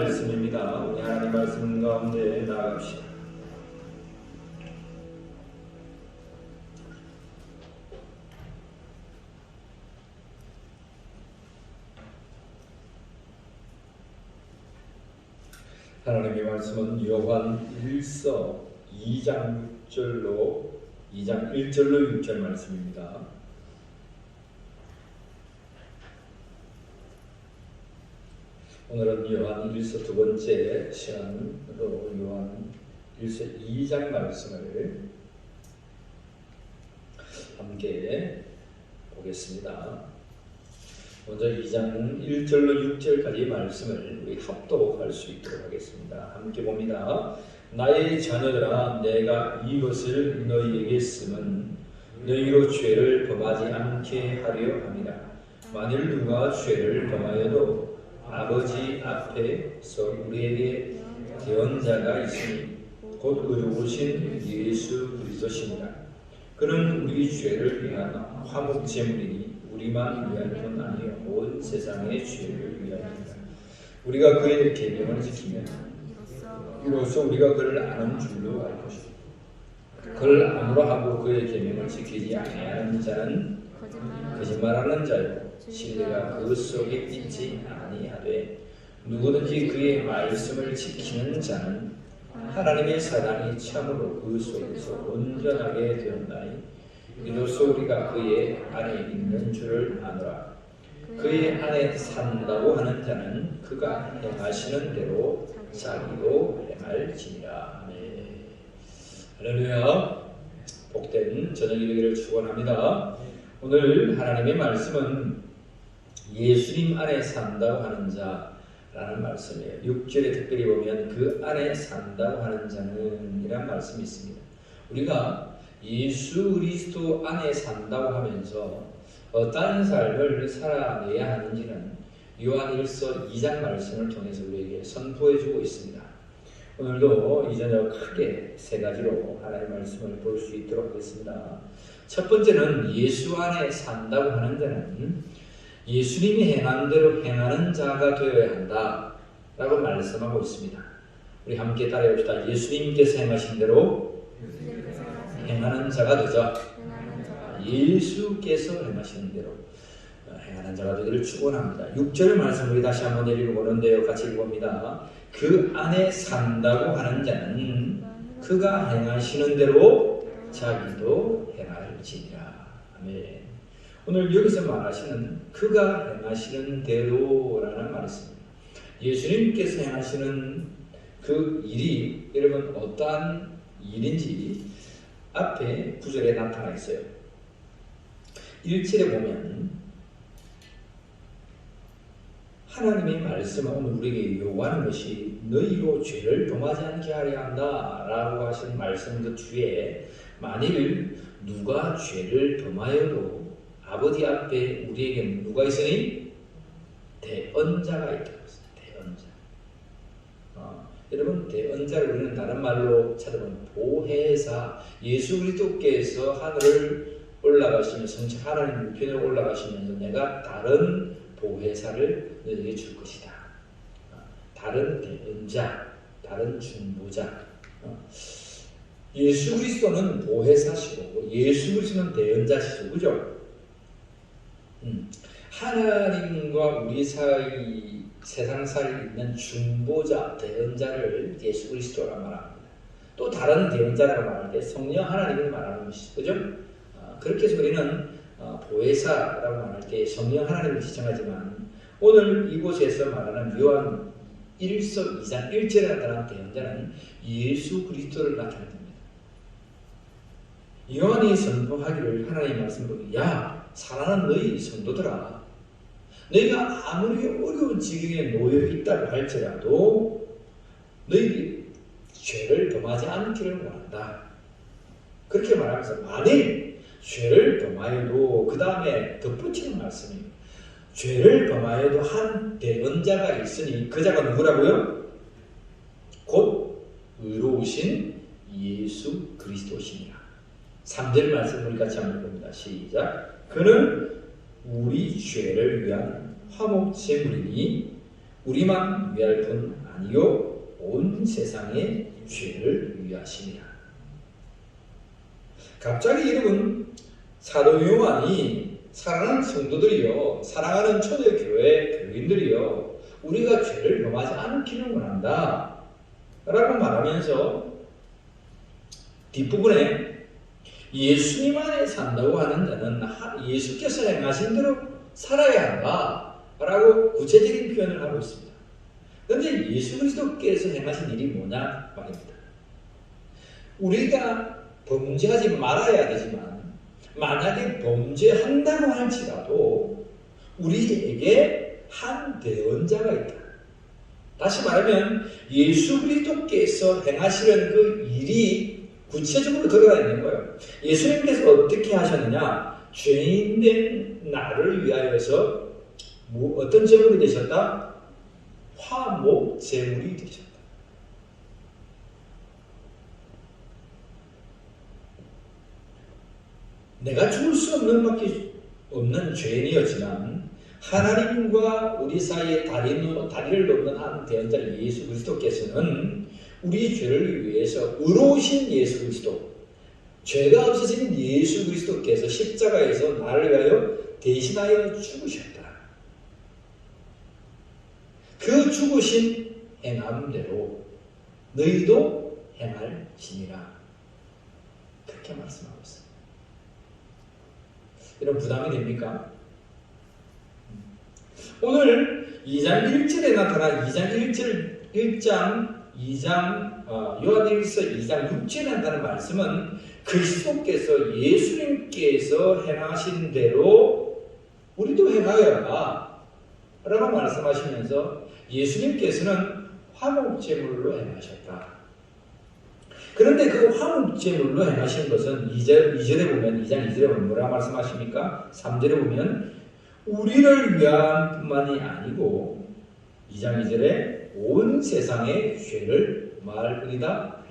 말씀입니다. 우리 하나님 말씀 가운데 나아갑시다. 하나님의 말씀은 요한 1서 2장 1절로 6절 말씀입니다. 오늘은 요한 1서 두 번째 시간으로 요한 1서 2장 말씀을 함께 보겠습니다. 먼저 2장 1절로 6절까지 말씀을 우리 합독할 수 있도록 하겠습니다. 함께 봅니다. 나의 자녀들아, 내가 이것을 너희에게 쓰면 너희로 죄를 범하지 않게 하려 함이라. 만일 누가 죄를 범하여도 아버지 앞에서 우리에게 대언자가 있으니 곧 의로우신 예수 그리스도시니라. 그는 우리 죄를 위한 화목제물이니 우리만 위할 뿐 아니요 온 세상의 죄를 위하여이다. 우리가 그의 계명을 지키면 이로써 우리가 그를 아는 줄로 알 것이다. 그를 아무로 하고 그의 계명을 지키지 아니하는 자는 거짓말하는 자요 신뢰가 그 속에 있지 아니하되 누구든지 그의 말씀을 지키는 자는 하나님의 사랑이 참으로 그 속에서 온전하게 되었나니 이로써 우리가 그의 안에 있는 줄을 아노라. 그의 안에 산다고 하는 자는 그가 행하시는 대로 자기도 행할지니라. 아멘. 할렐루야. 복된 저녁이 되기를 축원합니다. 오늘 하나님의 말씀은 예수님 안에 산다고 하는 자라는 말씀이에요. 6절에 특별히 보면 그 안에 산다고 하는 자는 이란 말씀이 있습니다. 우리가 예수 그리스도 안에 산다고 하면서 어떠한 삶을 살아내야 하는지는 요한 1서 2장 말씀을 통해서 우리에게 선포해주고 있습니다. 오늘도 이 저녁 크게 세 가지로 하나님의 말씀을 볼 수 있도록 하겠습니다. 첫 번째는 예수 안에 산다고 하는 자는 예수님이 행한 대로 행하는 자가 되어야 한다 라고 말씀하고 있습니다. 우리 함께 따라해봅시다. 예수님께서 행하신 대로 행하는 자가 되자. 예수께서 행하시는 대로 행하는 자가 되기를 축원합니다. 6절의 말씀 우리 다시 한번 읽어보는데요. 같이 읽어봅니다. 그 안에 산다고 하는 자는 그가 행하시는 대로 자기도 행할지니라. 아멘. 오늘 여기서 말하시는 그가 행하시는 대로라는 말이 있습니다. 예수님께서 행하시는 그 일이 여러분 어떠한 일인지 앞에 구절에 나타나 있어요. 1절에 보면 하나님의 말씀은 오늘 우리에게 요구하는 것이 너희로 죄를 범하지 않게 하려 한다 라고 하신 말씀 그 뒤에 만일 누가 죄를 범하여도 아버지 앞에 우리에게 누가 있으니? 대언자가 있다고 했어요. 대언자. 여러분 대언자를 우리는 다른 말로 찾아보면 보혜사, 예수 그리스도께서 하늘을 올라가시면서 성체 하나님 우편으로 올라가시면서 내가 다른 보혜사를 너에게 줄 것이다. 다른 대언자, 다른 중보자. 예수 그리스도는 보혜사시고 예수 그리스도는 대언자시죠. 그죠? 하나님과 우리 사이 세상 사이에 있는 중보자, 대언자를 예수 그리스도라고 말합니다. 또 다른 대언자라고 말할 때 성령 하나님을 말하는 것이죠. 그죠? 그렇게 해서 우리는 보혜사라고 말할 때 성령 하나님을 지칭하지만 오늘 이곳에서 말하는 요한 1서 2장 1절에 나타난 대언자는 예수 그리스도를 나타냅니다. 요한이 선포하기를 하나님 말씀으로 야 사랑하는 너희 성도들아 너희가 아무리 어려운 지경에 놓여 있다고 할지라도 너희들이 죄를 범하지 않기를 원한다. 그렇게 말하면서 만일 죄를 범하여도 그 다음에 덧붙이는 말씀이에요. 죄를 범하여도 한 대언자가 있으니 그 자가 누구라고요? 곧 의로우신 예수 그리스도시니라. 3절 말씀 우리 같이 한번 봅니다. 시작. 그는 우리 죄를 위한 화목제물이니 우리만 위할 뿐 아니요 온 세상의 죄를 위하심이라. 갑자기 여러분, 사도 요한이 사랑하는 성도들이요, 사랑하는 초대교회 교인들이요, 우리가 죄를 범하지 않기를 원한다 라고 말하면서 뒷부분에 예수님 안에 산다고 하는 자는 예수께서 행하신 대로 살아야 한다 라고 구체적인 표현을 하고 있습니다. 그런데 예수 그리스도께서 행하신 일이 뭐냐 말입니다. 우리가 범죄하지 말아야 되지만 만약에 범죄한다고 할지라도 우리에게 한 대언자가 있다. 다시 말하면 예수 그리스도께서 행하시는 그 일이 구체적으로 들어가 있는 거예요. 예수님께서 어떻게 하셨느냐? 죄인된 나를 위하여서 어떤 제물이 되셨다? 화목 제물이 되셨다. 내가 죽을 수 없는 밖에 없는 죄인이었지만 하나님과 우리 사이에 다리를 놓는 한 대언자 예수 그리스도께서는 우리 죄를 위해서 의로우신 예수 그리스도, 죄가 없으신 예수 그리스도께서 십자가에서 나를 위하여 대신하여 죽으셨다. 그 죽으신 행함대로 너희도 행할지니라. 그렇게 말씀하고 있습니다. 이런 부담이 됩니까? 오늘 2장 1절에 나타난 요한일서 2장 6절에 나타난 말씀은 그리스도께서 예수님께서 행하신 대로 우리도 행하여라 라고 말씀하시면서 예수님께서는 화목제물로 행하셨다. 그런데 그 화목제물로 행하신 것은 2절에 보면 2장 2절에 보면 뭐라고 말씀하십니까? 3절에 보면 우리를 위한 뿐만이 아니고 2장 2절에 온 세상의 죄를 말으리다.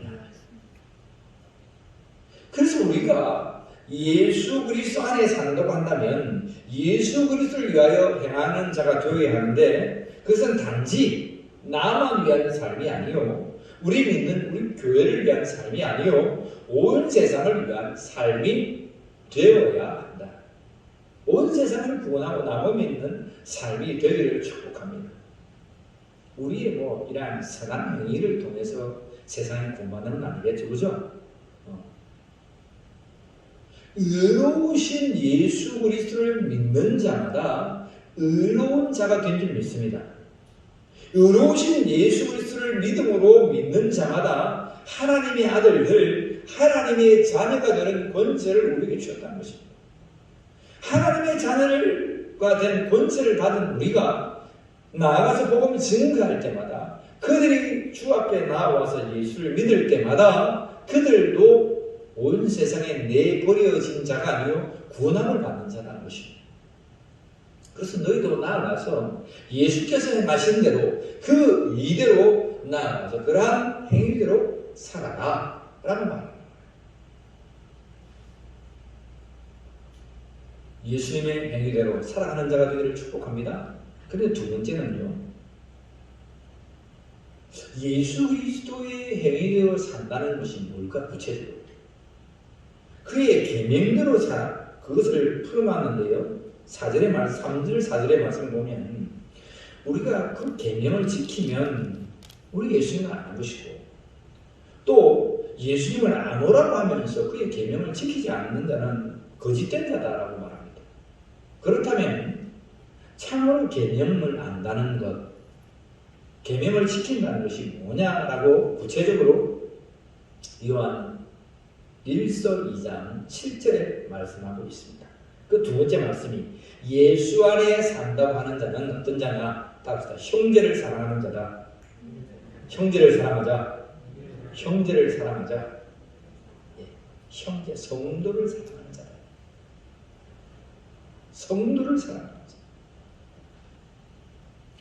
그래서 우리가 예수 그리스도 안에 산다고 한다면 예수 그리스도를 위하여 행하는 자가 되어야 하는데 그것은 단지 나만 위한 삶이 아니요, 우리 믿는 우리 교회를 위한 삶이 아니요, 온 세상을 위한 삶이 되어야 한다. 온 세상을 구원하고 나무 믿는 삶이 되기를 축복합니다. 우리의 이러한 선한 행위를 통해서 세상을 구원하는 건 아니겠죠, 그죠? 의로우신 예수 그리스도를 믿는 자마다 의로운 자가 된 줄 믿습니다. 의로우신 예수 그리스도를 믿음으로 믿는 자마다 하나님의 아들들, 하나님의 자녀가 되는 권세를 우리에게 주었다는 것입니다. 하나님의 자녀가 된 권세를 받은 우리가 나아가서 복음을 증거할 때마다, 그들이 주 앞에 나와서 예수를 믿을 때마다 그들도 온 세상에 내버려진 자가 아니요 구원함을 받는 자라는 것입니다. 그래서 너희도 나아가서 예수께서 행하신 대로 그 이대로 나아가서 그러한 행위대로 살아라 라는 말입니다. 예수님의 행위대로 살아가는 자가 되기를 축복합니다. 그런데 두 번째는요, 예수 그리스도의 행위대로 산다는 것이 뭘까? 구체적으로 그의 계명대로 살아, 그것을 풀어놨는데요, 3절 4절의 말씀을 보면 우리가 그 계명을 지키면 우리 예수님을 아는 것이고, 또 예수님을 아노라고 하면서 그의 계명을 지키지 않는 자는 거짓된 자다라고 말합니다. 그렇다면 참으로 계명을 안다는 것, 계명을 지킨다는 것이 뭐냐라고 구체적으로 요한 1서 2장 7절에 말씀하고 있습니다. 그 두 번째 말씀이 예수 안에 산다고 하는 자는 어떤 자냐? 답시다. 형제를 사랑하는 자다. 형제를 사랑하자. 형제를 사랑하자. 형제, 성도를 사랑하는 자다. 성도를 사랑하는 자.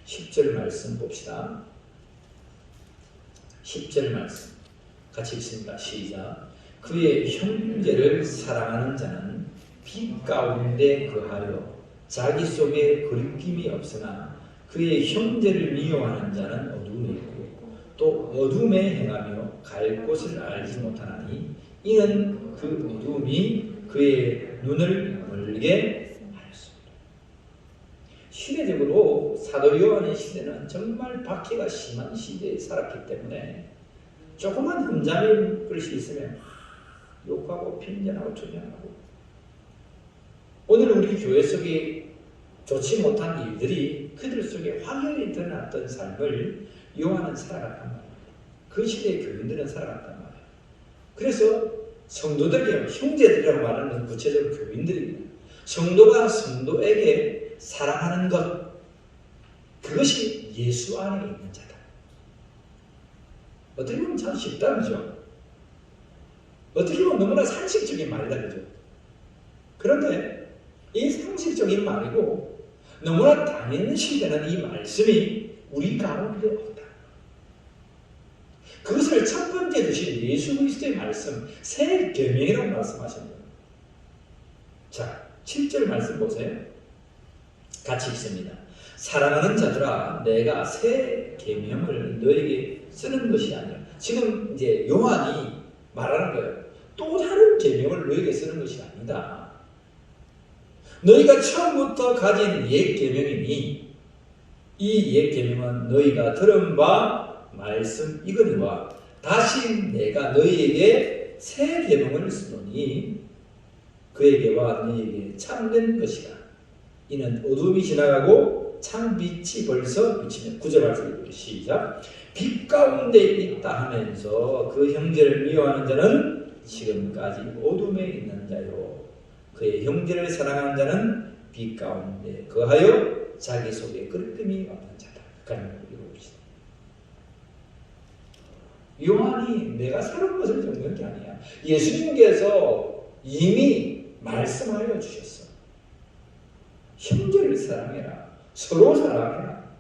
10절 말씀 봅시다. 10절 말씀 같이 읽습니다. 시작. 그의 형제를 사랑하는 자는 빛 가운데 거하여 자기 속에 거리낌이 없으나 그의 형제를 미워하는 자는 어둠에 있고 또 어둠에 행하며 갈 곳을 알지 못하나니 이는 그 어둠이 그의 눈을 멀게 하였습니다. 시대적으로 사도 요한의 시대는 정말 박해가 심한 시대에 살았기 때문에 조그만 흠잡이 것이 있으면 욕하고 핀잔하고 투명하고, 오늘 우리 교회 속에 좋지 못한 일들이 그들 속에 확연히 드러났던 삶을 요한은 살아갔단 말이에요. 그 시대의 교인들은 살아갔단 말이에요. 그래서 성도들이요, 형제들이라고 말하는 구체적으로 교인들입니다. 성도가 성도에게 사랑하는 것, 그것이 예수 안에 있는 자다. 어떻게 보면 참 쉽다, 그죠? 어떻게 보면 너무나 상식적인 말이다, 그죠? 그런데 이 상식적인 말이고 너무나 당연시되는 이 말씀이 우리 가운데 없다. 그것을 첫 번째 주신 예수 그리스도의 말씀, 새 계명이라고 말씀하십니다. 자, 7절 말씀 보세요. 같이 읽습니다. 사랑하는 자들아, 내가 새 계명을 너에게 쓰는 것이 아니라, 지금 이제 요한이 말하는 거예요. 또 다른 계명을 너에게 쓰는 것이 아니다. 너희가 처음부터 가진 옛 계명이니 이 옛 계명은 너희가 들은 바 말씀 이거니와 다시 내가 너희에게 새 계명을 쓰노니 그에게와 너희에게 참된 것이라. 이는 어둠이 지나가고 참 빛이 벌써 비치며. 9절 말씀 시작. 빛 가운데 있다 하면서 그 형제를 미워하는 자는 지금까지 어둠에 있는 자요, 그의 형제를 사랑하는 자는 빛 가운데 거하여 자기 속에 끄트름이 없는 자다. 그러니까 읽어봅시다. 요한이 내가 새로운 것을 적는 게 아니야. 예수님께서 이미 말씀하여 주셨어. 형제를 사랑해라. 서로 사랑해라.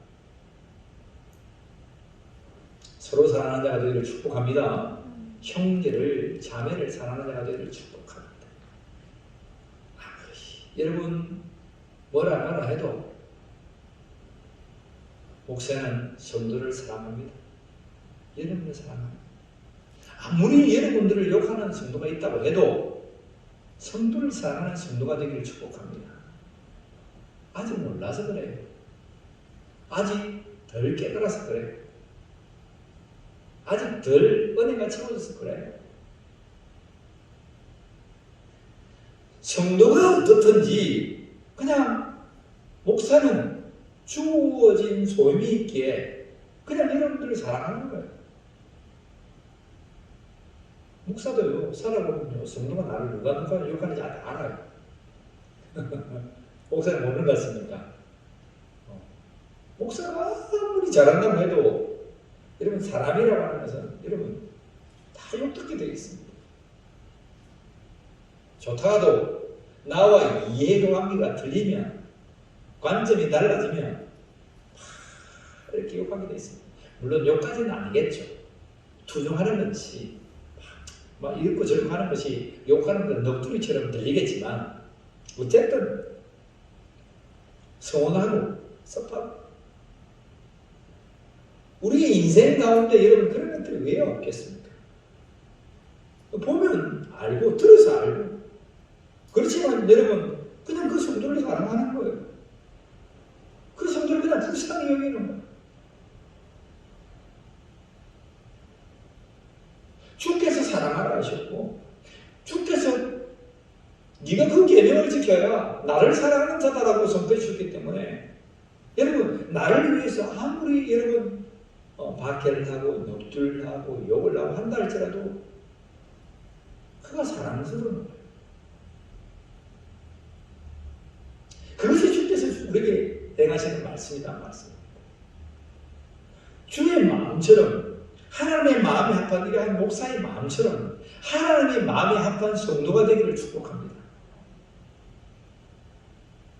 서로 사랑하는 자가 되기를 축복합니다. 형제를, 자매를 사랑하는 자가 되기를 축복합니다. 여러분 뭐라 해도 목사는 성도를 사랑합니다. 여러분을 사랑합니다. 아무리 여러분들을 욕하는 성도가 있다고 해도 성도를 사랑하는 성도가 되기를 축복합니다. 아직 몰라서 그래요. 아직 덜 깨달아서 그래요. 아직 덜 은혜가 채워져서 그래요. 성도가 어떻든지 그냥 목사는 주어진 소임이 있기에 그냥 여러분들을 사랑하는 거예요. 목사도요, 살아보면요, 성도가 나를 누가 욕하는지 다 알아요. 목사는 모르는 것 같습니까? 목사가 아무리 잘한다고 해도 여러분 사람이라고 하는 것은 여러분 다 욕듣게 되어 있습니다. 좋다가도 나와 이해관계가 틀리면, 관점이 달라지면 이렇게 욕하게 되어 있습니다. 물론 욕까지는 아니겠죠. 투정하는 것이 막 이렇고 저렇고 하는 것이 욕하는 건 넋두리처럼 들리겠지만 어쨌든 서운하고 섭하고, 우리의 인생 가운데 여러분 그런 것들이 왜 없겠습니까? 보면 알고 들어서 알고, 그렇지만 여러분 그냥 그 성도를 사랑하는 거예요. 그 성도를 그냥 불쌍히 여기는 거예요. 주께서 사랑하라 하셨고, 주께서 네가 그 계명을 지켜야 나를 사랑하는 자다라고 선포해 주셨기 때문에 여러분 나를 위해서 아무리 여러분 박해를 하고 넋두리를 하고 욕을 하고 한다 할지라도 그가 사랑스러운 거예요. 그것이 주께서 우리에게 행하시는 말씀이다 말씀입니다. 주의 마음처럼, 하나님의 마음이 합한 이러한 목사의 마음처럼 하나님의 마음이 합한 성도가 되기를 축복합니다.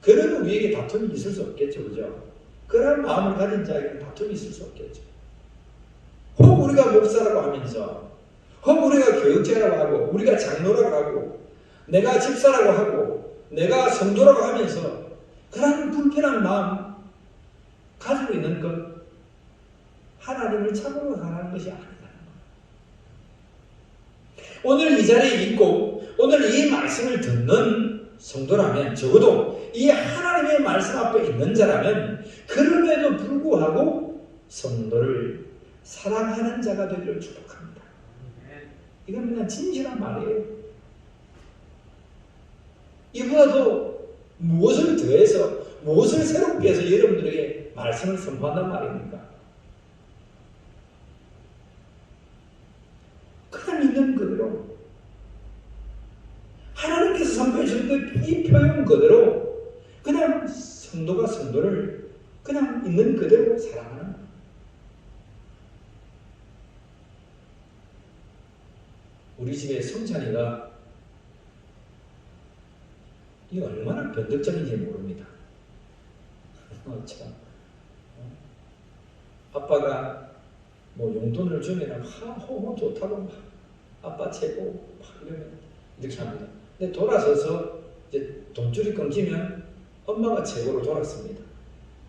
그러면 우리에게 다툼이 있을 수 없겠죠, 그죠? 그런 마음을 가진 자에게는 다툼이 있을 수 없겠죠. 혹 우리가 목사라고 하면서, 혹 우리가 교육자라고 하고, 우리가 장로라고 하고, 내가 집사라고 하고, 내가 성도라고 하면서 그런 불편한 마음, 가지고 있는 것, 하나님을 참으로 사랑하는 것이 아니라는 거예요. 오늘 이 자리에 있고 오늘 이 말씀을 듣는 성도라면, 적어도 이 하나님의 말씀 앞에 있는 자라면 그럼에도 불구하고 성도를 사랑하는 자가 되기를 축복합니다. 이건 그냥 진실한 말이에요. 이보다도 무엇을 더해서, 무엇을 새롭게 해서 여러분들에게 말씀을 선포한단 말입니까? 그냥 있는 그대로, 하나님께서 선포해 주는 이 표현 그대로 그냥 성도가 성도를 그냥 있는 그대로 사랑하는, 우리 집에 성찬이가 이 얼마나 변덕적인지 모릅니다. 참. 아빠가 뭐 용돈을 주면 호호 좋다고 막 아빠 최고 막 이러면 이렇게 합니다. 근데 돌아서서 이제 돈줄이 끊기면 엄마가 최고로 돌았습니다.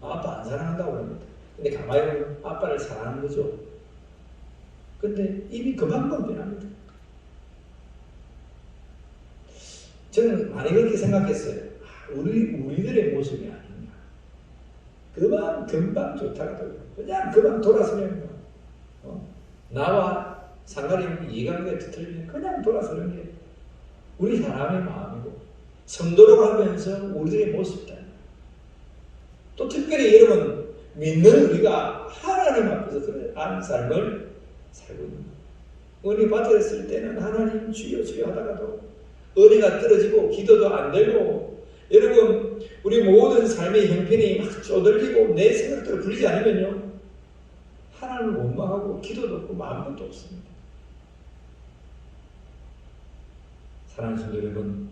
아빠 안 사랑한다고 합니다. 근데 가만히 보면 아빠를 사랑하는 거죠. 근데 이미 그만큼 변합니다. 저는 많이 그렇게 생각했어요. 우리들의 모습이 아닌가. 금방 좋다가 그냥 그만 돌아서면 나와 상관이 없는 이해관계가 틀리면 그냥 돌아서는 게 우리 사람의 마음이고 성도라고 하면서 우리들의 모습이다. 또 특별히 여러분 믿는 우리가 하나님 앞에서 그런 삶을 살고 있는 거예요. 은혜 받았을 때는 하나님 주여 주여 하다가도 은혜가 떨어지고 기도도 안 되고, 여러분 우리 모든 삶의 형편이 막 쪼들리고 내 생각대로 풀리지 않으면요 하나님을 원망하고 기도도 없고 마음도 없습니다. 사랑하는 성도 여러분,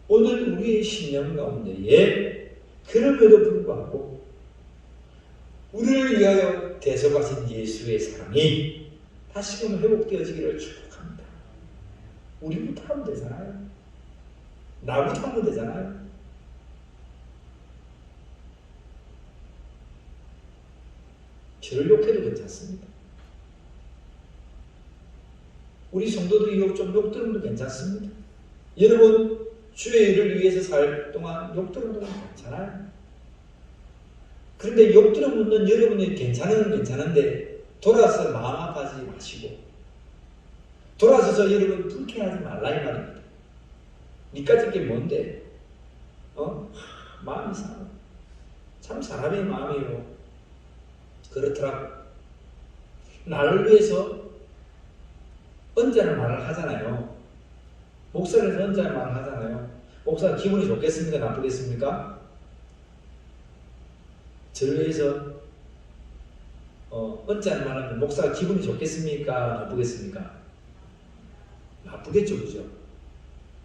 오늘 우리의 신념 가운데에 그럼에도 불구하고 우리를 위하여 대속하신 예수의 사랑이 다시금 회복되어지기를 축복합니다. 우리부터 하면 되잖아요. 나부터 하면 되잖아요. 저를 욕해도 괜찮습니다. 우리 성도들이 좀 욕들어도 괜찮습니다. 여러분 주의 일을 위해서 살 동안 욕들어도 괜찮아요. 그런데 욕들어 묻는 여러분이 괜찮은데 돌아서 마음 아파하지 마시고 돌아서서 여러분 불쾌하지 말라 이 말입니다. 니까짓 게 뭔데? 마음이 상해. 참 사람의 마음이요. 그렇더라고. 나를 위해서 언제나 말을 하잖아요. 목사님은 언제나 말을 하잖아요. 목사는 기분이 좋겠습니까? 나쁘겠습니까? 저를 위해서 언제나 말하면 목사가 기분이 좋겠습니까? 나쁘겠습니까? 나쁘겠죠, 그죠?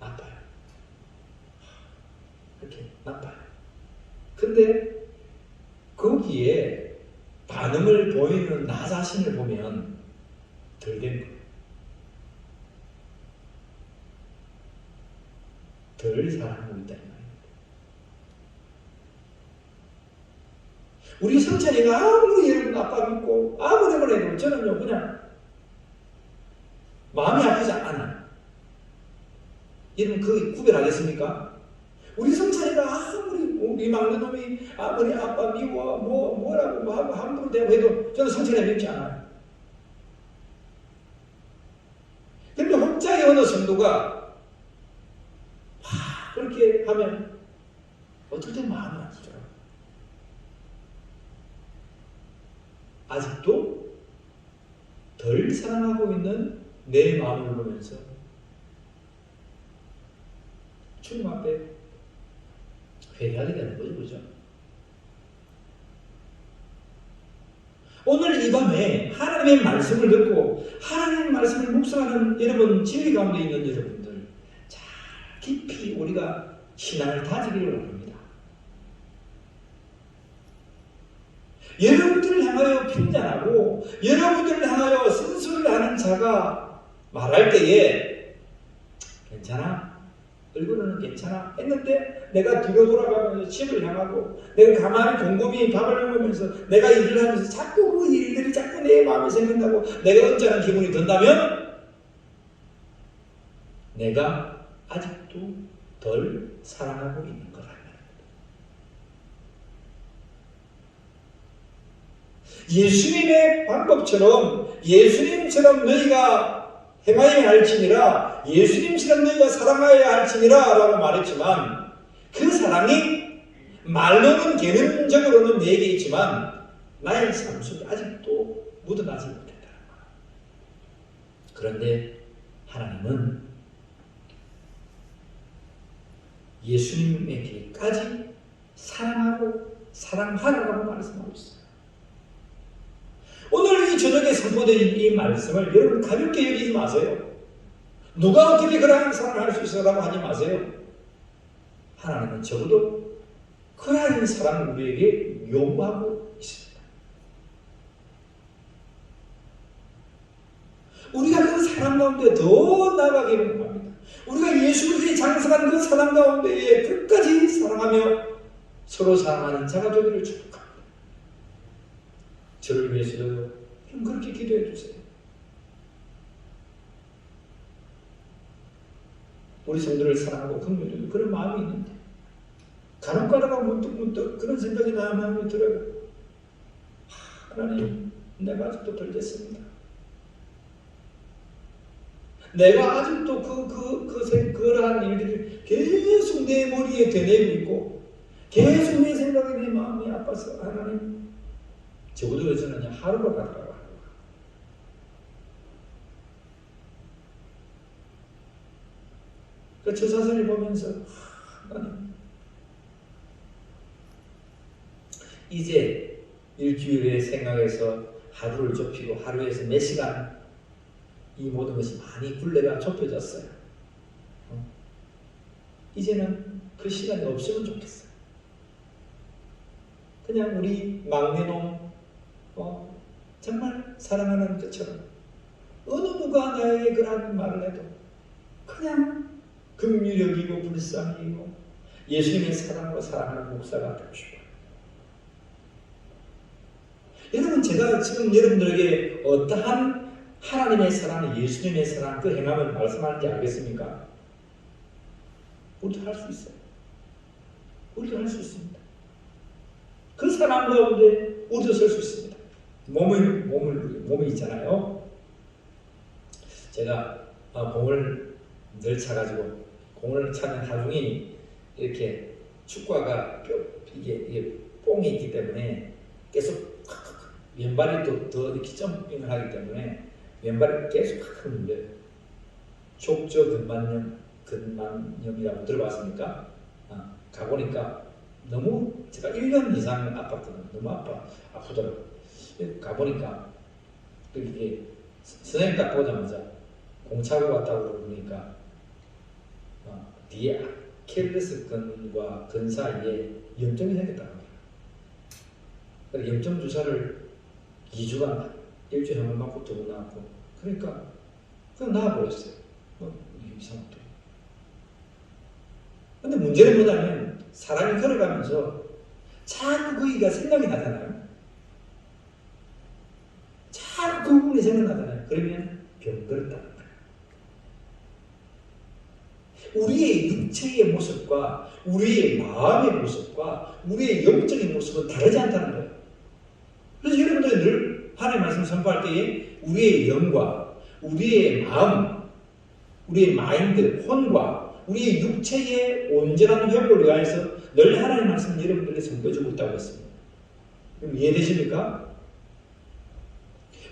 나빠요. 이렇게 나빠요. 근데 거기에 반응을 보이는 나 자신을 보면 덜 된 거예요. 덜 사랑하고 있다 이 말입니다. 우리 성찬이가 아무리 여러분 아빠 믿고 아무리 해도 저는요 그냥 마음이 아프지 않아요. 여러분 그 구별하겠습니까? 우리 성찬이가 아무리 우리 막내 놈이 아무리 아빠 미워 뭐라고 하고 함부로 대고 해도 저는 성찬이 믿지 않아요. 그런데 혹자의 어느 성도가 그렇게 하면 어떨 때 마음이 아프더라고요. 아직도 덜 사랑하고 있는 내 마음을 보면서 주님 앞에 회개하게 되는 거죠. 그죠? 오늘 이 밤에 하나님의 말씀을 듣고 하나님의 말씀을 묵상하는 여러분, 진리 가운데 있는 여러분들 잘 깊이 우리가 신앙을 다지기를 원합니다. 여러분들을 향하여 핀잔하고 여러분들을 향하여 쓴소리를 하는 자가 말할 때에 괜찮아? 얼굴은 괜찮아 했는데 내가 뒤로 돌아가면서 집을 향하고 내가 가만히 곰곰이 밥을 먹으면서 내가 일을 하면서 자꾸 그 일들이 자꾸 내 마음에 생각나고 내가 언짢은 기분이 든다면 내가 아직도 덜 사랑하고 있는 거라. 예수님의 방법처럼 예수님처럼 너희가 행하여야 할지니라, 예수님처럼 너희가 사랑하여야 할지니라 라고 말했지만 그 사랑이 말로는 개념적으로는 내게 있지만 나의 삶 속에 아직도 묻어나지 못했다. 그런데 하나님은 예수님에게까지 사랑하고 사랑하라고 말씀하고 있어요. 오늘 이 저녁에 선포된 이 말씀을 여러분 가볍게 여기지 마세요. 누가 어떻게 그러한 사랑을 할 수 있어라고 하지 마세요. 하나님은 적어도 그러한 사랑을 우리에게 요구하고 있습니다. 우리가 그 사랑 가운데 더 나아가기를 원합니다. 우리가 예수 그리스도의 장성한 그 사랑 가운데에 끝까지 사랑하며 서로 사랑하는 자가 되기를 축복합니다. 저를 위해서도 그렇게 기도해 주세요. 우리 성도를 사랑하고 긍휼히 그런 마음이 있는데 간혹 가다가 문득 그런 생각이 나 마음에 들어요. 하나님, 내가 아직도 덜 됐습니다. 내가 아직도 그러한 일들이 계속 내 머리에 되뇌고 있고 계속 내 생각에 내 마음이 아파서 하나님, 적어도 저는 그냥 하루가 가더라고요. 그 저 자신을 보면서 하나님, 이제 일주일에 생각해서 하루를 좁히고 하루에서 몇 시간 이 모든 것이 많이 굴레가 좁혀졌어요. 이제는 그 시간이 없으면 좋겠어요. 그냥 우리 막내놈 정말 사랑하는 것처럼 어느 누가 나에게 그런 말을 해도 그냥 긍휼히 여기고 불쌍히 여기고 예수님의 사랑으로 사랑하는 목사가 되고 싶어요. 여러분, 제가 지금 여러분들에게 어떠한 하나님의 사랑, 예수님의 사랑, 그 행함을 말씀하는지 알겠습니까? 우리도 할 수 있어요. 우리도 할 수 있습니다. 그 사랑 가운데 우리도 설 수 있습니다. 몸이 있잖아요. 제가 공을 늘 차가지고 공을 차는 하중이 이렇게 축구화가 이게 뽕이 있기 때문에 계속 왼발이 더 이렇게 점핑을 하기 때문에 왼발이 계속 눌려요. 족저근만염이라고 들어봤습니까? 가보니까 너무 제가 1년 이상 아팠거든요. 너무 아프더라고요. 가보니까 이게 선생님 딱 보자마자 공 차고 왔다고 그러니까 뒤에 아킬레스건과 근 사이에 염증이 생겼다는 거예요. 그래서 염증 주사를 2주간 일주일에 한 번 맞고 2번 나왔고 그러니까 그냥 나와버렸어요. 이상하다. 근데 문제는 뭐냐면 사람이 걸어가면서 자꾸 거기가 생각이 나잖아요. 자꾸 그 부분이 생각나잖아요. 그러면 병들었다는 거예요. 우리의 육체의 모습과 우리의 마음의 모습과 우리의 영적인 모습은 다르지 않다는 거예요. 그래서 여러분들이 늘 하나님의 말씀 선포할 때에 우리의 영과 우리의 마음, 우리의 마인드, 혼과 우리의 육체의 온전한 회복을 위하여서 늘 하나님의 말씀을 여러분들에게 선포해주고 있다고 했습니다. 그럼 이해되십니까?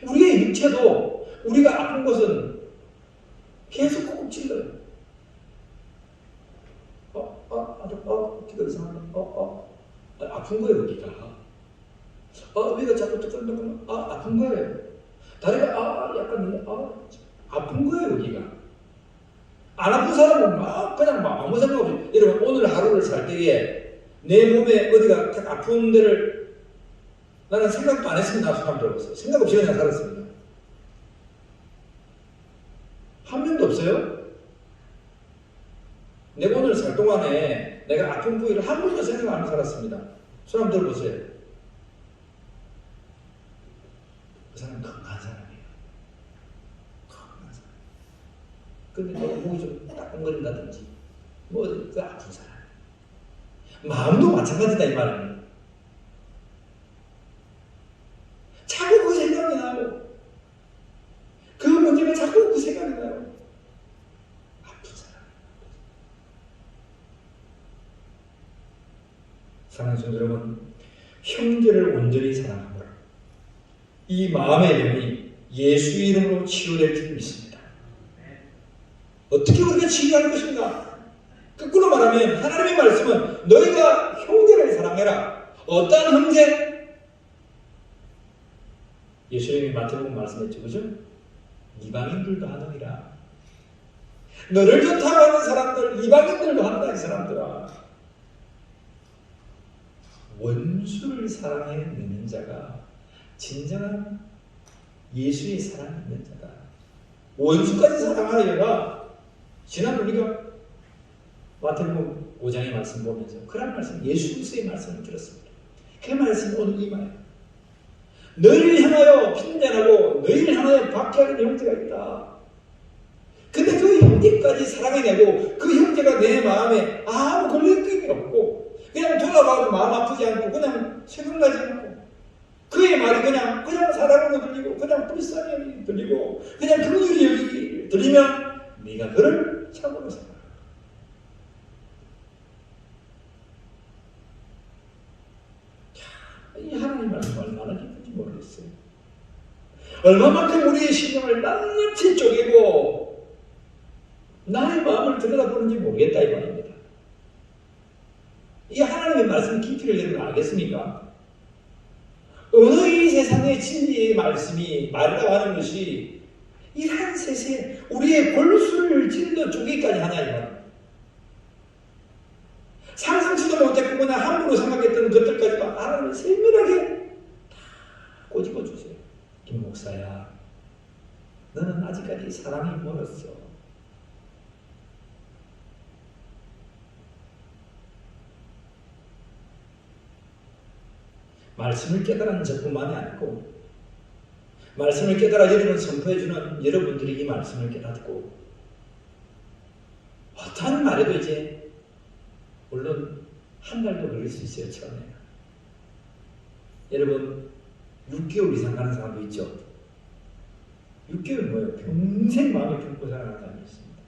우리의 육체도 우리가 아픈 것은 계속 콕콕 찔러요. 어디가 이상하네. 아픈 거예요, 여기가. 위가 자꾸 뜨끈뜨끈. 아픈 거예요. 다리가 약간 아픈 거예요, 여기가. 안 아픈 사람은 그냥 아무 생각 없이. 여러분, 오늘 하루를 살 때에 내 몸에 어디가 딱 아픈 데를 나는 생각도 안 했습니다. 사람 들어봤어요. 생각 없이 그냥 살았습니다. 한 명도 없어요. 내가 동안에 내가 아픈 부위를 한 번도 생각 안 하고 살았습니다. 손 한번 들어보세요. 그 사람은 건강한 사람이에요. 건강한 사람. 근데 내가 목이 좀 따끔거린다든지 그 아픈 사람. 마음도 마찬가지다 이 말은. 자꾸 그 생각이 나요. 그 문제가 자꾸 그 생각이 나요. 아픈 사람. 사랑하는 성도 여러분, 형제를 온전히 사랑하므로 이 마음의 병이 예수 이름으로 치유될 줄 믿습니다. 어떻게 우리가 치유하는 것인가? 거꾸로 말하면 하나님의 말씀은 너희가 형제를 사랑해라. 어떠한 형제? 예수님이 마태복음 말씀했죠. 그죠? 이방인들도 하느니라. 너를 좋다고 하는 사람들 이방인들도 한다 이 사람들아. 원수를 사랑해내는 자가 진정한 예수의 사랑이 있는 자다. 원수까지 사랑하는 얘가 지난 우리가 마태복음 5장의 말씀 보면서 그런 말씀, 예수 그리스도의 말씀을 들었습니다. 그 말씀이 오늘 임하여 너희를 향하여 핀잔하고 너희를 향하여 박해하는 형제가 있다. 근데 그 형제까지 사랑해내고 그 형제가 내 마음에 아무 걸림돌이 없고 그냥 돌아봐도 마음 아프지 않고 그냥 생각나지 않고 그의 말이 그냥 사랑으로 들리고 그냥 불쌍히 들리고 그냥 긍휼히 여기기 들리면 네가 그를 참으로 생각해. 이 하나님 말씀 얼마나 깊은지 모르겠어요. 얼마만큼 우리의 신경을 낱낱이 쪼개고 나의 마음을 들여다보는지 모르겠다 이 말입니다. 이 하나님의 말씀 깊이를 여러분 알겠습니까? 어느 이 세상의 진리의 말씀이 말이라고 하는 것이 이한 세세 우리의 골수를 찔러 쪼개기까지 하냐 이 말입니다. 상상치도 못했고 그냥 함부로 생각했던 것들까지도 하나님을 세밀하게 다 꼬집어 주세요. 김 목사야, 너는 아직까지 사랑이 멀었어. 말씀을 깨달은 저뿐만이 아니고 말씀을 깨달아 여러분 선포해주는 여러분들이 이 말씀을 깨닫고 어떠한 말에도 이제 물론 한 달도 걸릴 수 있어요. 처음에 여러분 6개월 이상 가는 사람도 있죠. 6개월 뭐예요? 평생 마음에 품고 살아가는 사람이 있습니다.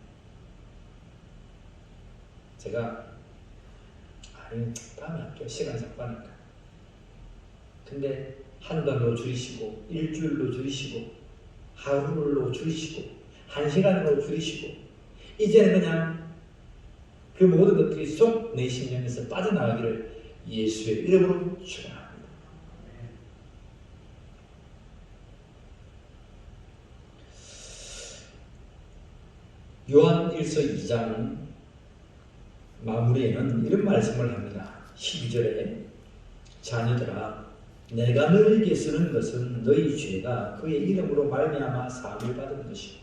제가 다음에 할게요. 시간 잡아니까. 근데 한 달로 줄이시고 일주일로 줄이시고 하루로 줄이시고 1시간으로 줄이시고 이제는 그냥 그 모든 것들이 속 내 심령에서 빠져나가기를 예수의 이름으로 축원합니다. 요한 1서 2장 마무리에는 이런 말씀을 합니다. 12절에 자녀들아 내가 너희에게 쓰는 것은 너희 죄가 그의 이름으로 말미암아 사함을 받은 것이고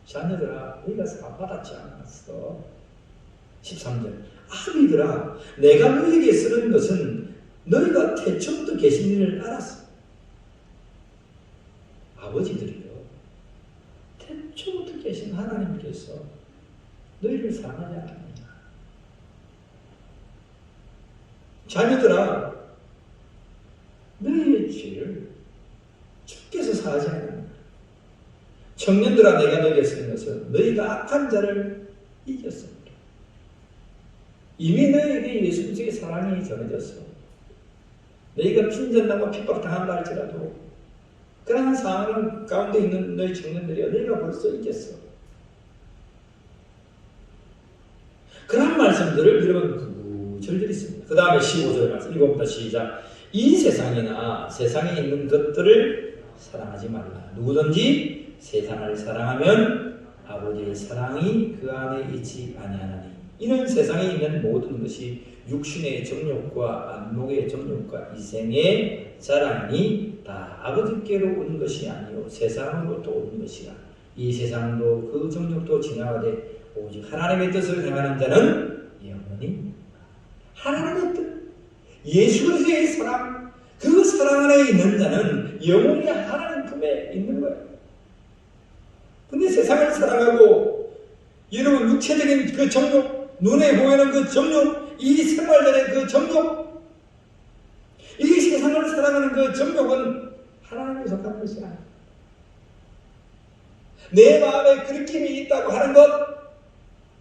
자녀들아 너희가 사함 받았지 않았어. 13절 아비들아 내가 너희에게 쓰는 것은 너희가 태초부터 계신 일을 알았어. 아버지들이요 태초부터 계신 하나님께서 너희를 사랑하지 않느냐. 자녀들아 너희의 죄를 주께서 사하지 않느냐. 청년들아 내가 너희에게 쓰는 것은 너희가 악한 자를 이겼습니다. 이미 너희에게 예수 그리스도의 사랑이 전해졌어. 너희가 핀잔당과 핍박당한다 할지라도 그러한 상황 가운데 있는 너희 청년들이여 너희가 벌써 이겼어. 그런 말씀들을 여러분 구절들이 있습니다. 그 다음에 15절 말씀 읽어봅니다. 시작. 이 세상이나 세상에 있는 것들을 사랑하지 말라. 누구든지 세상을 사랑하면 아버지의 사랑이 그 안에 있지 아니하나니 이는 세상에 있는 모든 것이 육신의 정욕과 안목의 정욕과 이생의 자랑이 다 아버지께로 온 것이 아니요 세상으로부터 온 것이라. 이 세상도 그 정욕도 지나가되 오직 하나님의 뜻을 행하는 자는 영원히 하나님의 뜻, 예수 그리스도의 사랑, 그 사랑 안에 있는 자는 영원히 하나님 품에 있는 거예요. 근데 세상을 사랑하고 여러분 육체적인 그 정욕, 눈에 보이는 그 정욕, 이 생활전의 그 정욕, 이 세상을 사랑하는 그 정욕은 하나님에 속한 것이 아니에요. 내 마음에 그리낌이 있다고 하는 것,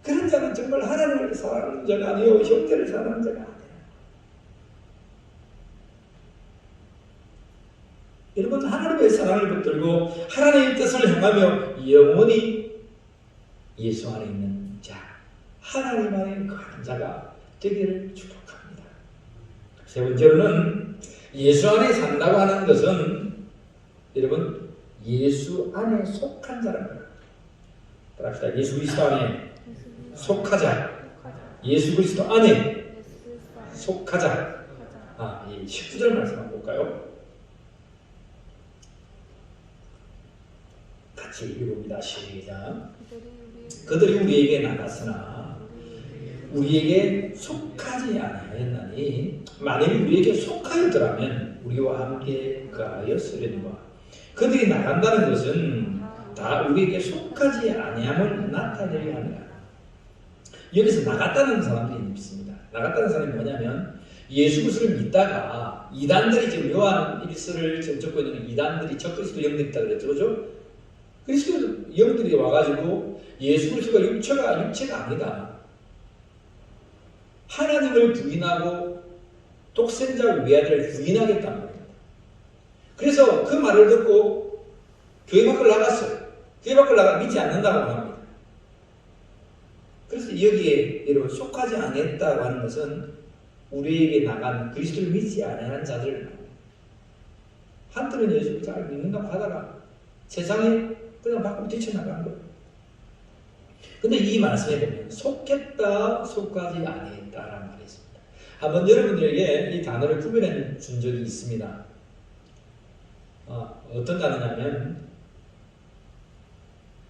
그런 자는 정말 하나님을 사랑하는 자가 아니요 형제를 사랑하는 자가 아니에요. 여러분 하나님의 사랑을 붙들고 하나님의 뜻을 행하며 영원히 예수 안에 있는 자, 하나님 안에 거하는 자가 되기를 축복합니다. 세 번째로는 예수 안에 산다고 하는 것은 여러분 예수 안에 속한 자랍니다. 따라합시다. 예수 그리스도 안에 속하자. 예수 그리스도 안에 속하자. 이 19절 말씀 한번 볼까요? 같이 읽어봅니다. 시작. 그들이 우리에게 나갔으나 우리에게 속하지 아니하였나니 만일 우리에게 속하였더라면 우리와 함께 거하였으려니와 그들이 나간다는 것은 다 우리에게 속하지 아니함을 나타내려 합니다. 여기서 나갔다는 사람들이 있습니다. 나갔다는 사람이 뭐냐면 예수 그리스도를 믿다가 이단들이 지금 요한 1서를 지금 적고 있는 이단들이 적그리스도 영들이 있다 그랬죠. 그렇죠? 그리스도 영들이 와가지고 예수 그리스도가 육체가 아니다. 하나님을 부인하고 독생자 외아들을 부인하겠단 말입니다. 그래서 그 말을 듣고 교회 밖을 나갔어요. 교회 밖을 나가 믿지 않는다고 합니다. 그래서 여기에 여러분 속하지 않았다고 하는 것은 우리에게 나간 그리스도를 믿지 않는 자들, 한때는 예수를 잘 믿는다고 하다가 세상에 그냥 밖으로 뛰쳐나간 거예요. 근데 이 말씀에 보면 속했다, 속하지 아니했다라는 말이 있습니다. 한번 여러분들에게 이 단어를 구별해 준 적이 있습니다. 어떤 단어냐면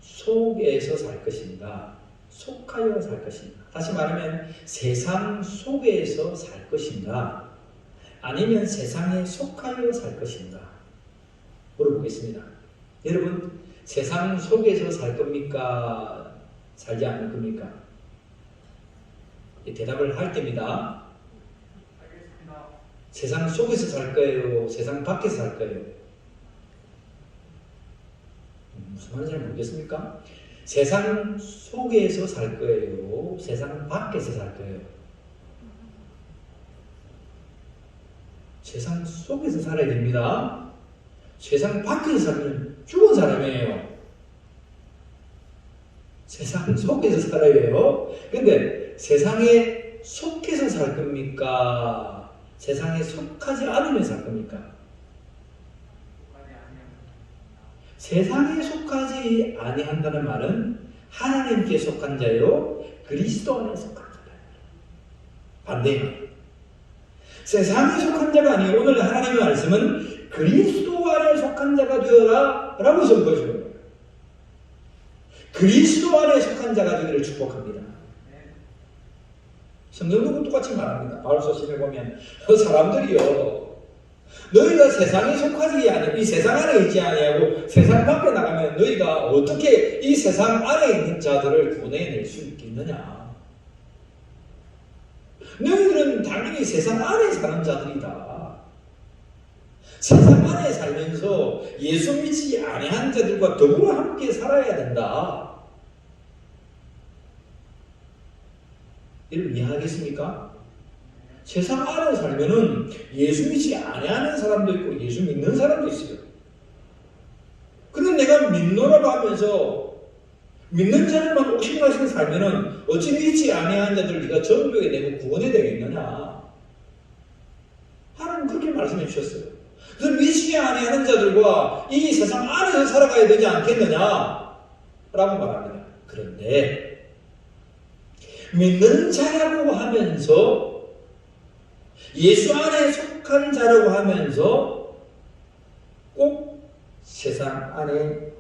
속에서 살 것인가, 속하여 살 것인가. 다시 말하면 세상 속에서 살 것인가, 아니면 세상에 속하여 살 것인가 물어보겠습니다. 여러분 세상 속에서 살 겁니까? 살지 않을 겁니까? 대답을 할 때입니다. 알겠습니다. 세상 속에서 살 거예요? 세상 밖에서 살 거예요? 무슨 말인지 잘 모르겠습니까? 세상 속에서 살 거예요? 세상 밖에서 살 거예요? 세상 속에서 살아야 됩니다. 세상 밖에서 살면 죽은 사람이에요. 세상 속에서 살아야 돼요. 근데 세상에 속해서 살 겁니까? 세상에 속하지 않으면 살 겁니까? 세상에 속하지 아니한다는 말은 하나님께 속한 자요, 그리스도 안에 속한 자다. 반대입니다. 세상에 속한 자가 아니에요. 오늘 하나님의 말씀은 그리스도 안에 속한 자가 되어라 라고 선포해 주는 거예요. 그리스도 안에 속한 자가 되기를 축복합니다. 성경도 똑같이 말합니다. 바울서신에 보면 사람들이요, 너희가 세상에 속하지 아니하고 이 세상 안에 있지 아니하고 세상 밖에 나가면 너희가 어떻게 이 세상 안에 있는 자들을 구원해낼 수 있겠느냐. 너희들은 당연히 세상 안에 사는 자들이다. 세상 안에 살면서 예수 믿지 아니한 자들과 더불어 함께 살아야 된다. 여러분 이해하겠습니까? 세상 안에 살면은 예수 믿지 아니하는 사람도 있고 예수 믿는 사람도 있어요. 그런데 내가 믿노라고 하면서 믿는 자들만 옥신각신 살면은 어찌 믿지 아니하는 자들을 네가 전도에 내고 구원해야 되겠느냐. 하나님 그렇게 말씀해 주셨어요. 그래서 믿지 아니하는 자들과 이 세상 안에서 살아가야 되지 않겠느냐 라고 말합니다. 그런데 믿는 자라고 하면서 예수 안에 속한 자라고 하면서 꼭 세상 안에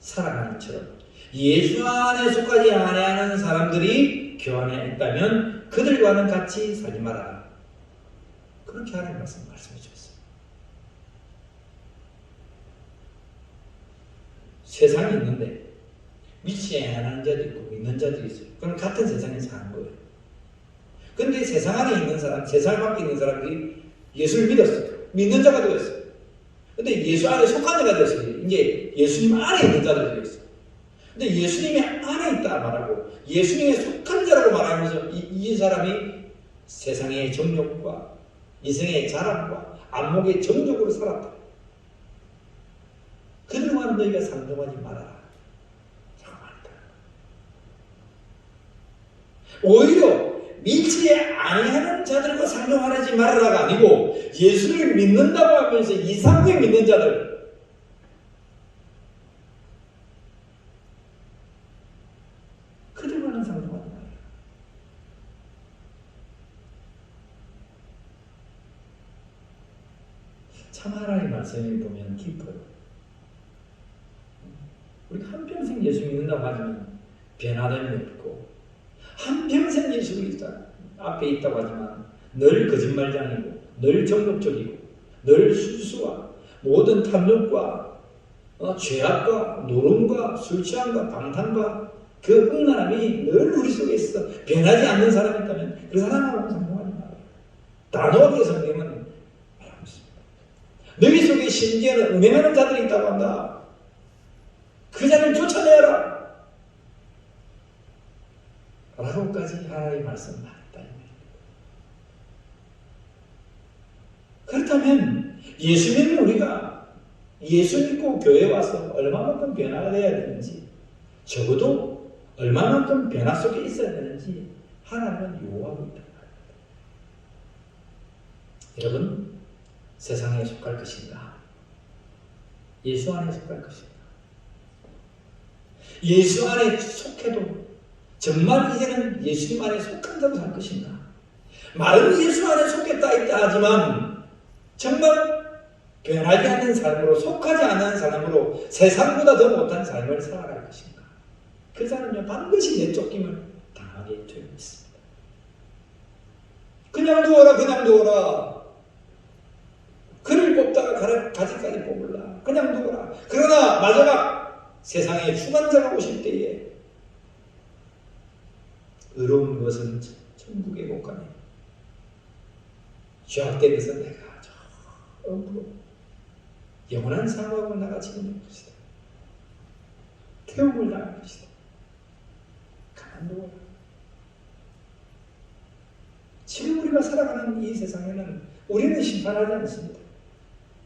살아가는 것처럼 예수 안에 속하지 아니하는 사람들이 교환에 있다면 그들과는 같이 살지 말아라. 그렇게 하나님 말씀해 주셨어요. 세상이 있는데 믿지 않는 자도 있고 믿는 자도 있어요. 그럼 같은 세상에서 사는 거예요. 근데 세상 안에 있는 사람, 세상 밖에 있는 사람들이 예수를 믿었어요. 믿는 자가 되었어요. 근데 예수 안에 속한 자가 되었어요. 이제 예수님 안에 있는 자들이 되었어요. 근데 예수님이 안에 있다 말하고 예수님에 속한 자라고 말하면서 이 사람이 세상의 정욕과 이생의 자랑과 안목의 정욕으로 살았다. 그들과는 너희가 상종하지 말아라. 오히려 믿지 아니하는 자들과 상종하지 말아라가 아니고 예수를 믿는다고 하면서 이상하게 믿는 자들, 그들과는 상종하지 말아라. 참 하나님의 말씀을 보면 깊어요. 우리가 한평생 예수 믿는다고 하지만 변화됨이 없고 한평생 예수 그리스도 앞에 있다고 하지만 늘 거짓말장이고 늘 정욕적이고 늘 수수와 모든 탐욕과 죄악과 노름과 술 취함과 방탕과 그 음란함이 늘 우리 속에 있어 변하지 않는 사람이 있다면 그 사람하고 상종하지 말아요. 단호하게 성경은 말하고 있습니다. 너희 속에 심지어는 음행하는 자들이 있다고 한다. 그 자를 쫓아내라. 라고까지 하나님의 말씀을 하였다. 그렇다면 예수 믿는 우리가 예수 믿고 교회 와서 얼마만큼 변화가 되어야 되는지, 적어도 얼마만큼 변화 속에 있어야 되는지 하나님은 요구하고 있다. 여러분, 세상에 속할 것인가? 예수 안에 속할 것인가? 예수 안에 속해도 정말 이제는 예수님 안에 속한 자로 살 것인가? 말은 예수 안에 속했다 있다 하지만 정말 변하지 않는 삶으로, 속하지 않는 사람으로 세상보다 더 못한 삶을 살아갈 것인가? 그 사람은 반드시 내쫓김을 당하게 되어 있습니다. 그냥 두어라, 그냥 두어라. 그를 뽑다가 가지까지 뽑을라. 그냥 두어라. 그러나 마지막 세상에 주관자가 오실 때에 의로운 것은 천국의 복감이, 죄악되면서 내가 저 영원한 상황을 나가 지는 것이다. 태움을 당할 것이다. 가만두어라. 지금 우리가 살아가는 이 세상에는 우리는 심판하지 않습니다.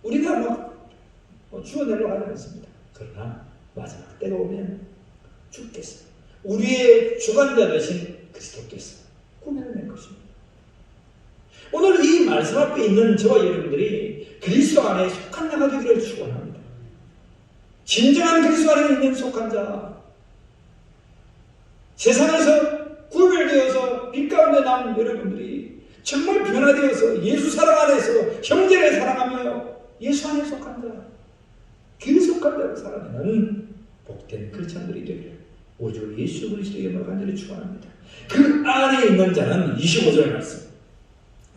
우리가 막 주워내려고 하지 않습니다. 그러나 마지막 때가 오면 죽겠어. 우리의 주관자 되신 그리스도께서 구원을 낼 것입니다. 오늘 이 말씀 앞에 있는 저와 여러분들이 그리스도 안에 속한 자가 되기를 축원합니다. 진정한 그리스도 안에 있는 속한 자, 세상에서 구별되어서 빛 가운데 남은 여러분들이 정말 변화되어서 예수 사랑 안에서 형제를 사랑하며 예수 안에 속한 자, 그 속한 자로 살아내는 복된 크리스찬들이 되기를 우리 주 예수 그리스도의 이름으로 간절히 축원합니다. 그 안에 있는 자는 25절 말씀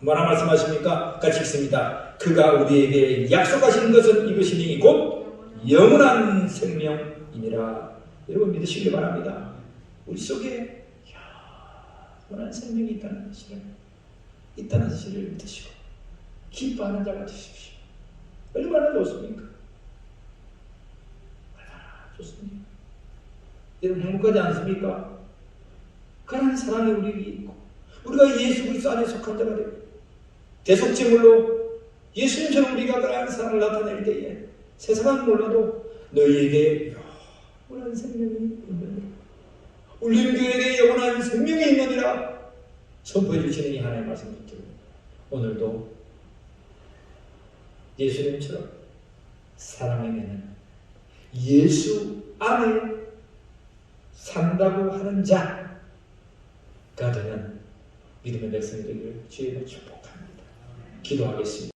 뭐라 말씀하십니까? 같이 읽습니다. 그가 우리에게 약속하신 것은 이것이니 곧 영원한 생명이니라. 여러분 믿으시길 바랍니다. 우리 속에 영원한 생명이 있다는 사실을 믿으시고 기뻐하는 자가 되십시오. 얼마나 좋습니까? 얼마나 좋습니까? 여러분 행복하지 않습니까? 그런 사랑이 우리에게 있고 우리가 예수 그리스도 안에 속한 자가 되고 대속제물로 예수님처럼 우리가 그러한 사랑을 나타낼 때에 세상은 몰라도 너희에게 영원한 생명이 있느니라. 울림교회에게 영원한 생명이 있느니라 선포해 주시는 이 하나님의 말씀을 듣고 오늘도 예수님처럼 사랑에는 예수 안에 산다고 하는 자가 되는 믿음의 백성이 되기를 주님을 축복합니다. 기도하겠습니다.